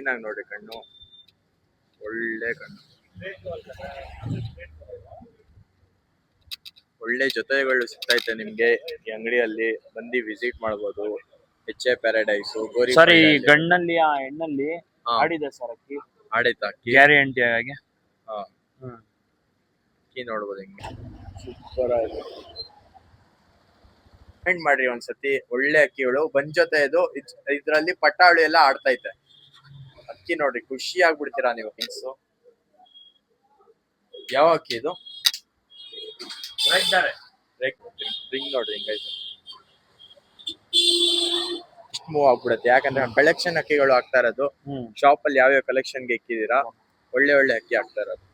Clean ಆಗಿ ನೋಡಿ ಕಣ್ಣು, ಒಳ್ಳೆ ಕಣ್ಣು, ಒಳ್ಳೆ ಜೊತೆಗಳು ಸಿಗ್ತೈತೆ ನಿಮ್ಗೆ ಈ ಅಂಗಡಿಯಲ್ಲಿ. ಬಂದು ವಿಸಿಟ್ ಮಾಡ್ಬೋದು. ಎಚ್ ಎ ಪ್ಯಾರಡೈಸ್ ಗೋರಿ. ಸರ್ ಈ ಗಣ್ಣಲ್ಲಿ ಆ ಹೆಣ್ಣಲ್ಲಿ ಆಡಿದೆ ಸರ್ ಅಕ್ಕಿ, ಆಡೈತಾ ಗ್ಯಾರಂಟಿ ಆಗಿ. ಹಾ ಅಕ್ಕಿ ನೋಡ್ಬೋದು ಹಿಂಗೆ ಸೂಪರ್ ಆಗಿದೆ. ಕಮೆಂಟ್ ಮಾಡ್ರಿ ಒಂದ್ಸತಿ. ಒಳ್ಳೆ ಅಕ್ಕಿಗಳು ಬಂದ್ ಜೊತೆ ಇದು ಇದ್ರಲ್ಲಿ ಪಟ್ಟಾಳು ಎಲ್ಲ ಆಡ್ತೈತೆ. ಅಕ್ಕಿ ನೋಡ್ರಿ, ಖುಷಿ ಆಗ್ಬಿಡ್ತೀರಾ ನೀವು. ಮೀನ್ಸು ಯಾವ ಅಕ್ಕಿ ಇದು? ರಿಂಗ್ ನೋಡ್ರಿ ಹಿಂಗೈತೆ. ಇಷ್ಟು ಮೂವ್ ಆಗ್ಬಿಡುತ್ತೆ, ಯಾಕಂದ್ರೆ ಕಲೆಕ್ಷನ್ ಅಕ್ಕಿಗಳು ಆಗ್ತಾ ಇರೋದು. ಶಾಪ್ ಅಲ್ಲಿ ಯಾವ್ಯಾವ ಕಲೆಕ್ಷನ್ಗೆ ಇಕ್ಕಿದೀರಾ, ಒಳ್ಳೆ ಒಳ್ಳೆ ಅಕ್ಕಿ ಆಗ್ತಾ ಇರೋದು.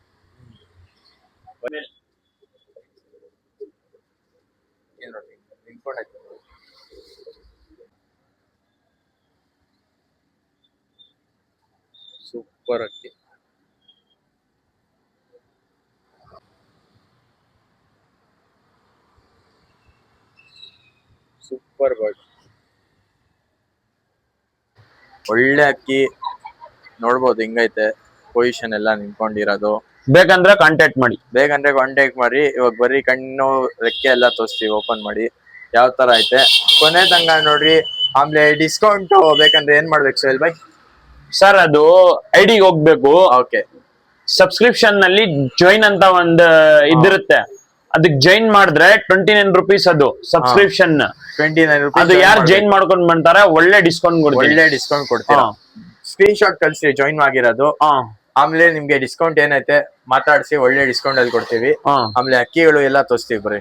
ನೋಡ್ರಿ ನಿಂತ್ಕೊಂಡೈತೆ. ಸೂಪರ್ ಅಕ್ಕಿ, ಸೂಪರ್ ಬರ್ಡ್. ಒಳ್ಳೆ ಅಕ್ಕಿ ನೋಡ್ಬೋದು ಹಿಂಗೈತೆ. ಪೊಸಿಷನ್ ಎಲ್ಲ ನಿಂತ್ಕೊಂಡಿರೋದು. ಬೇಕಂದ್ರೆ ಕಾಂಟ್ಯಾಕ್ಟ್ ಮಾಡಿ. ಇವಾಗ ಬರೀ ಕಣ್ಣು ರೆಕ್ಕೆ ಎಲ್ಲ ತೋರಿಸ್ತೀವಿ ಓಪನ್ ಮಾಡಿ ಯಾವ ತರ ಐತೆ. ಕೊನೆ ತಂಗ ನೋಡ್ರಿ. ಆಮೇಲೆ ಡಿಸ್ಕೌಂಟ್ ಬೇಕಂದ್ರೆ ಏನ್ ಮಾಡ್ಬೇಕು ಸೋಹೆಲ್ ಭಾಯ್? ಸರ್ ಅದು ಐಡಿ ಹೋಗ್ಬೇಕು. ಓಕೆ. ಸಬ್ಸ್ಕ್ರಿಪ್ಷನ್ ನಲ್ಲಿ ಜಾಯಿನ್ ಅಂತ ಒಂದು ಇದಿರುತ್ತೆ, ಅದಕ್ಕೆ ಜಾಯಿನ್ ಮಾಡಿದ್ರೆ 29 ರೂಪೀಸ್ ಅದು ಸಬ್ಸ್ಕ್ರಿಪ್ಷನ್. 29 ರೂಪೀಸ್. ಅದು ಯಾರು ಜಾಯಿನ್ ಮಾಡ್ಕೊಂಡ್ ಬಂತಾರೆ ಒಳ್ಳೆ ಡಿಸ್ಕೌಂಟ್ ಕೊಡ್ತೀರಾ. ಸ್ಕ್ರೀನ್ ಶಾಟ್ ಕಳ್ಸಿ ಜಾಯಿನ್ ಆಗಿರೋದು. ಆಮೇಲೆ ನಿಮ್ಗೆ ಡಿಸ್ಕೌಂಟ್ ಏನೈತೆ ಮಾತಾಡಿಸಿ ಒಳ್ಳೆ ಡಿಸ್ಕೌಂಟ್ ಅಲ್ಲಿ ಕೊಡ್ತೀವಿ. ಆಮೇಲೆ ಅಕ್ಕಿಗಳು ಎಲ್ಲ ತೋರಿಸ್ತೀವಿ. ಬರೀ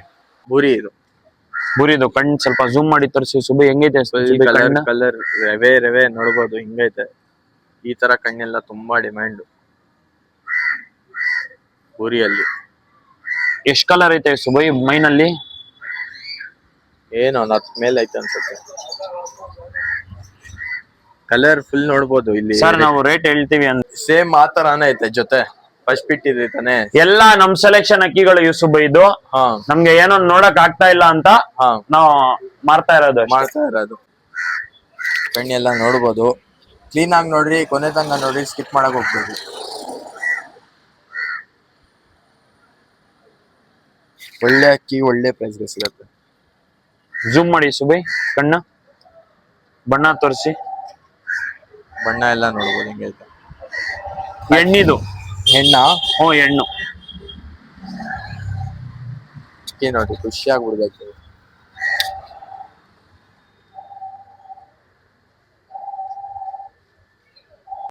ಬುರಿದು ಕಣ್ಣು ಸ್ವಲ್ಪ ಝೂಮ್ ಮಾಡಿ ತೋರಿಸಿ ಸುಬಿ. ಹೆಂಗೈತೆ ಕಲರ್ ರವೆ ನೋಡ್ಬೋದು ಹಿಂಗೈತೆ. ಈ ತರ ಕಣ್ಣೆಲ್ಲ ತುಂಬಾ ಡಿಮ್ಯಾಂಡ್ ಬುರಿಯಲ್ಲಿ. ಎಷ್ಟ್ ಕಲರ್ ಐತೆ ಸುಬೈ ಮೈನಲ್ಲಿ? ಏನೋ 10 ಮೇಲೆ ಐತೆ ಅನ್ಸುತ್ತೆ. ಕಲರ್ ಫುಲ್ ನೋಡ್ಬೋದು ಇಲ್ಲಿ. ಸರ್ ನಾವು ರೇಟ್ ಹೇಳ್ತೀವಿ ಅಂತ. ಸೇಮ್ ಆ ತರಾನೇ ಐತೆ ಜೊತೆ. ಫಸ್ಟ್ ಪಿಟ್ ಇದೆ ತಾನೆ. ಎಲ್ಲಾ ನಮ್ ಸೆಲೆಕ್ಷನ್ ಅಕ್ಕಿಗಳು ಯೂಸುಬ್ ಇದು. ನಮ್ಗೆ ಏನೋ ನೋಡಕ್ ಆಗ್ತಾ ಇಲ್ಲ ಅಂತ ನಾವು ಮಾಡ್ತಾ ಇರೋದು. ಕಣ್ಣೆಲ್ಲ ನೋಡ್ಬೋದು. ಕ್ಲೀನ್ ಆಗಿ ನೋಡ್ರಿ, ಕೊನೆ ತನಕ ನೋಡ್ರಿ, ಸ್ಕಿಪ್ ಮಾಡಕ್ ಹೋಗ್ಬೇಡಿ. ಒಳ್ಳೆ ಅಕ್ಕಿ ಒಳ್ಳೆ ಪ್ರೈಸ್ಗೆ ಸಿಗತ್ತೆ. ಝೂಮ್ ಮಾಡಿ ಸುಬೈ, ಕಣ್ಣ ಬಣ್ಣ ತೋರಿಸಿ. ಬಣ್ಣ ಎಲ್ಲ ನೋಡ್ಬೋದು ಹಿಂಗೈತೆ. ಹೆಣ್ಣಿದು. ಹೆಣ್ಣ? ಹೆಣ್ಣು. ಅಕ್ಕಿ ನೋಡಿ ಖುಷಿ ಆಗ್ಬಿಡ್ಬೇಕು.